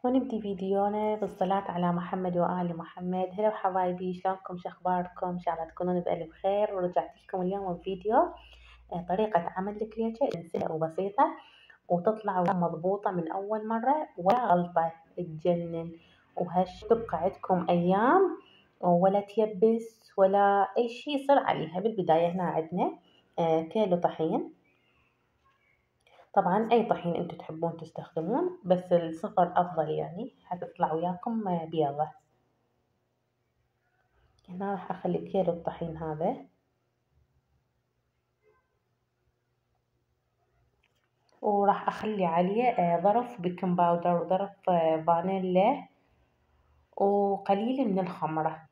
ونبدي فيديونا بالصلاة على محمد وآل محمد. هلا حبايبي، شلونكم؟ شخباركم؟ إن شاء الله تكونون بألف خير. ورجعت لكم اليوم بفيديو طريقة عمل الكليتشة سهلة وبسيطة وتطلع مضبوطة من أول مرة ولا غلطة تجنن، وهش تبقى عندكم أيام ولا تيبس ولا أي شي يصير عليها. بالبداية هنا عندنا كيلو طحين. طبعا أي طحين انتوا تحبون تستخدمون، بس الصفر أفضل يعني حتطلع وياكم بيضة. هنا راح أخلي كيلو الطحين هذا، وراح أخلي عليه ظرف بيكنج باودر وظرف فانيلا وقليل من الخمرة.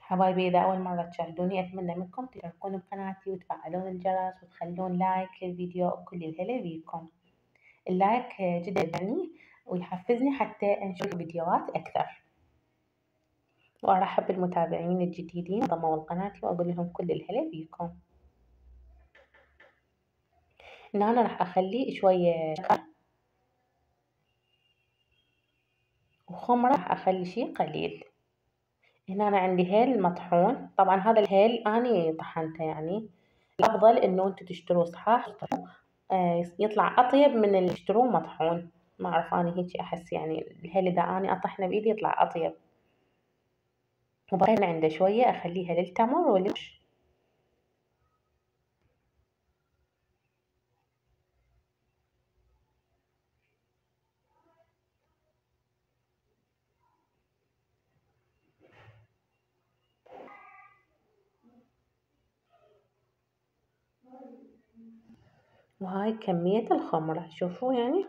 حبايبي، إذا أول مرة تشاهدوني أتمنى منكم تشتركون بقناتي وتفعلون الجرس وتخلون لايك للفيديو، وكل الهلا بيكم. اللايك جدا يعني ويحفزني حتى أنشر فيديوهات أكثر. وأرحب بالمتابعين الجديدين انضموا لقناتي وأقول لهم كل الهلا بيكم. هنا أنا راح أخلي شوية شكر وخمرة، راح أخلي شي قليل. هنا أنا عندي هيل مطحون. طبعا هذا الهيل أني طحنته، يعني الأفضل إنه أنتوا تشتروه صحاح يطلع أطيب من اللي تشتروه مطحون. ما أعرف، أنا هيك أحس يعني الهيل إذا أني أطحنه بإيدي يطلع أطيب. وبقينا عنده شوية أخليها للتمر وللش. وهاي كمية الخمرة، شوفوا يعني.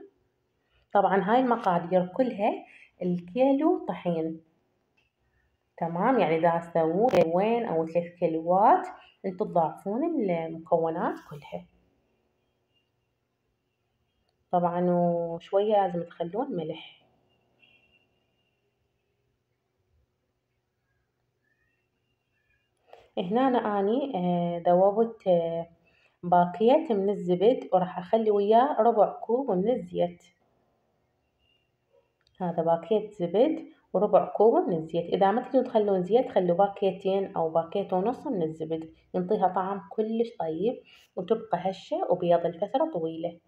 طبعا هاي المقادير كلها الكيلو طحين، تمام؟ يعني إذا تسوون كيلوين أو 3 كيلوات انتوا تضاعفون المكونات كلها. طبعا وشوية لازم تخلون ملح. هنا أني ذوبت باكيت من الزبد وراح أخلي وياه ربع كوب من الزيت. هذا باكيت زبد وربع كوب من الزيت. إذا ما تقدرون تخلون زيت خلوا باكيتين أو باكيت ونص من الزبد، ينطيها طعم كلش طيب وتبقى هشة وبيض لفترة طويلة.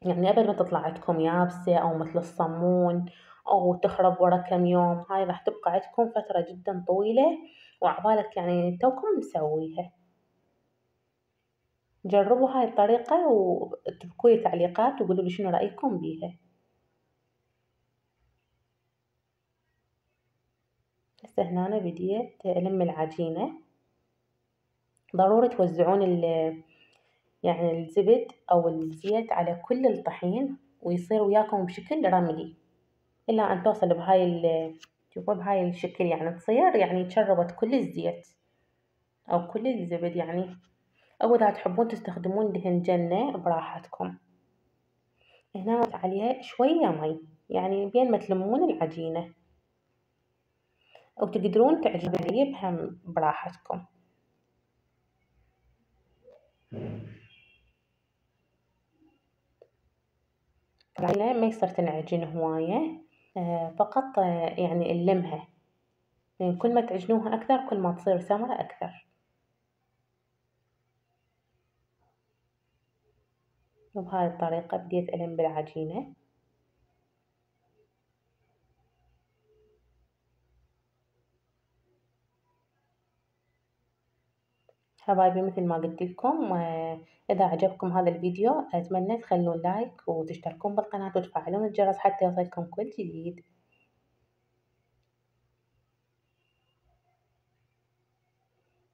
يعني قبل ما تطلع عندكم يابسة أو مثل الصمون أو تخرب ورا كم يوم، هاي راح تبقى عندكم فترة جدا طويلة وعبالك يعني توكم مسويها. جربوا هاي الطريقة واتركولي تعليقات وقولوا لي شنو رأيكم بيها. هسه هنا أنا بديت ألم العجينة. ضروري توزعون يعني الزبد أو الزيت على كل الطحين ويصير وياكم بشكل رملي، إلا أن توصل شوفوا بهاي الشكل، يعني تصير يعني تشربت كل الزيت أو كل الزبد يعني. أو إذا تحبون تستخدمون دهن جنة براحتكم. هنا عليها شوية مي يعني بين ما تلمون العجينة، أو تقدرون تعجنون بهم براحتكم. العجينة ما يصير تنعجن هواية، فقط يعني نلمها. يعني كل ما تعجنوها أكثر كل ما تصير سمرة أكثر. وبهاي الطريقة بديت ألم بالعجينة. حبايبي، مثل ما قلت لكم إذا عجبكم هذا الفيديو أتمنى تخلون لايك وتشتركون بالقناة وتفعلون الجرس حتى يوصلكم كل جديد.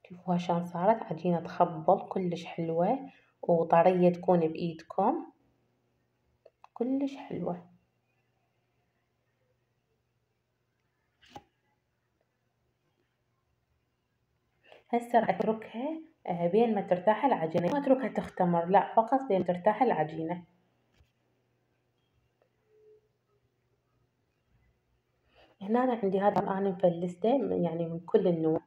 شوفوها شلون صارت عجينة تخبل كلش حلوة وطرية تكون بإيدكم كلش حلوة. هسه راح أتركها بين ما ترتاح العجينة، ما أتركها تختمر، لا، فقط بين ما ترتاح العجينة. هنا أنا عندي هذا أنا مفلسته يعني من كل النوع.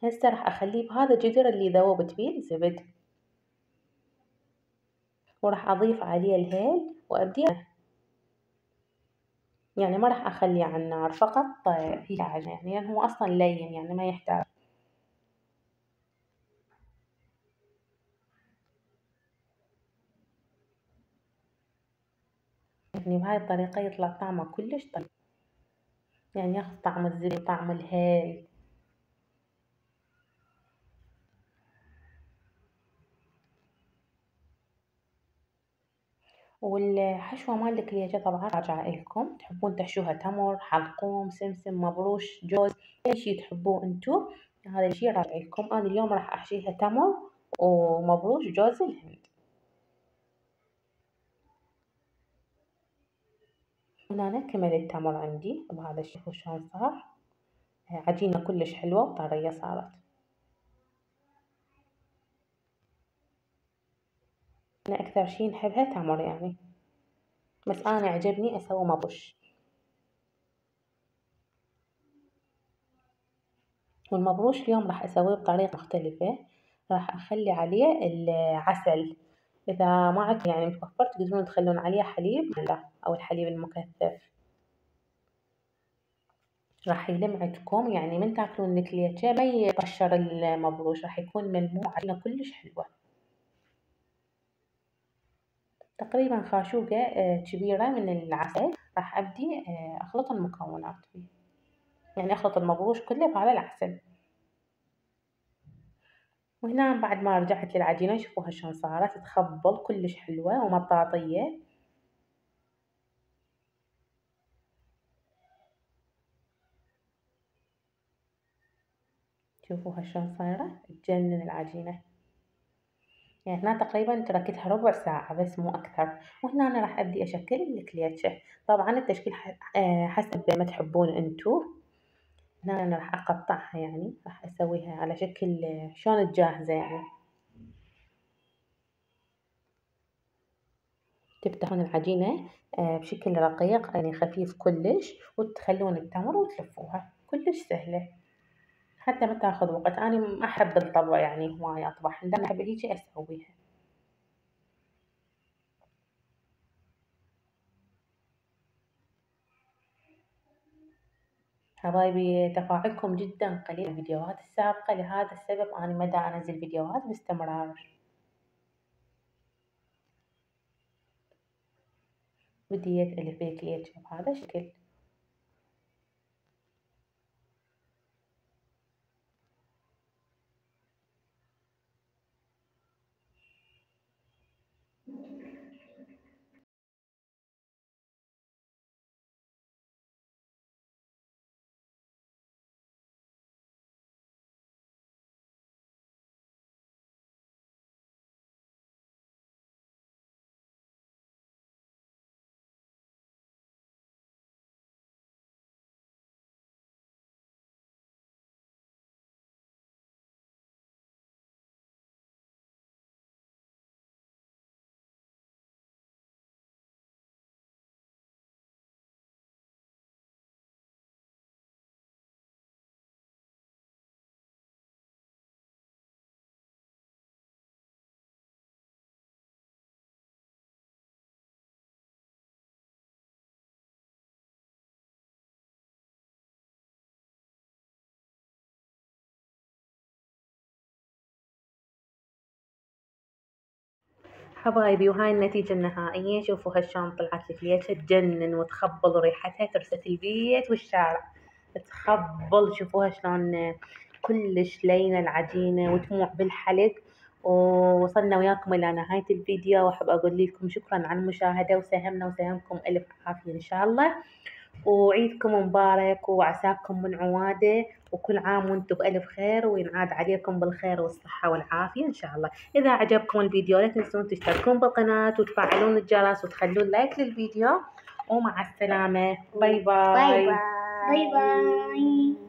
هسه راح أخليه بهذا الجدر اللي ذوبت فيه الزبد. وراح أضيف عليه الهيل وأبدي يعني ما راح أخليه على النار، فقط هي عجينة يعني هو أصلا لين يعني ما يحتاج. يعني بهاي الطريقة يطلع طعمه كلش طيب، يعني ياخذ طعم الزبيب طعم الهيل. والحشوة مال الكليجة طبعا راجعة إلكم، تحبون تحشوها تمر، حلقوم، سمسم، مبروش، جوز، أي شي تحبوه انتو، هذا الشي راجع إلكم. أنا اليوم راح أحشيها تمر ومبروش جوز الهند. هنا كمل التمر عندي بهذا شوفوا شلون صار، عجينة كلش حلوة وطرية صارت. أنا أكثر شي نحبها تمر يعني، بس أنا عجبني أسوي مبروش. والمبروش اليوم راح أسويه بطريقة مختلفة، راح أخلي عليه العسل. إذا ما عندكم يعني متوفر تقدرون تخلون عليه حليب أو الحليب المكثف، راح يلم عندكم يعني من تاكلون الكليتشة ما يطشر المبروش، راح يكون ملموع عجينة كلش حلوة. تقريبا خاشوقة كبيرة من العسل، راح أبدي أخلط المكونات فيه، يعني أخلط المبروش كله بهذا العسل. وهنا بعد ما رجعت للعجينة شوفوها شلون صارت تخبل كلش حلوة ومطاطية. شوفوها شلون صايرة تجنن العجينة. يعني هنا تقريبا تركتها ربع ساعة بس مو أكثر. وهنا أنا راح أبدي أشكل الكليتشة، طبعا التشكيل حسب ما تحبون انتو. هنا أنا راح أقطعها يعني راح أسويها على شكل شلون الجاهزة يعني. تفتحون العجينة بشكل رقيق يعني خفيف كلش، وتخلون التمر وتلفوها كلش سهلة حتى ما تاخذ وقت. أنا ما أحب الطبع يعني هواي أطبخ، أنا أحب هيجي أسويها. حبايبي تفاعلكم جدا قليل الفيديوهات السابقة، لهذا السبب أنا ما دا أنزل فيديوهات باستمرار. بديت ألف الكليتش بهذا الشكل. حبايبي وهاي النتيجة النهائية، شوفوا هالشلون طلعت الكليتشة تجنن وتخبل وريحتها ترست البيت والشارع تخبل. شوفوها شلون كلش لينة العجينة وتموع بالحلق. ووصلنا وياكم إلى نهاية الفيديو، وأحب أقول لكم شكرا على المشاهدة، وساهمنا وساهمكم ألف عافية إن شاء الله. وعيدكم مبارك وعساكم من عواده، وكل عام وانتم بألف خير، وينعاد عليكم بالخير والصحة والعافية إن شاء الله. إذا عجبكم الفيديو لا تنسون تشتركون بالقناة وتفعلون الجرس وتخلون لايك للفيديو. ومع السلامة، باي باي. باي باي. باي باي.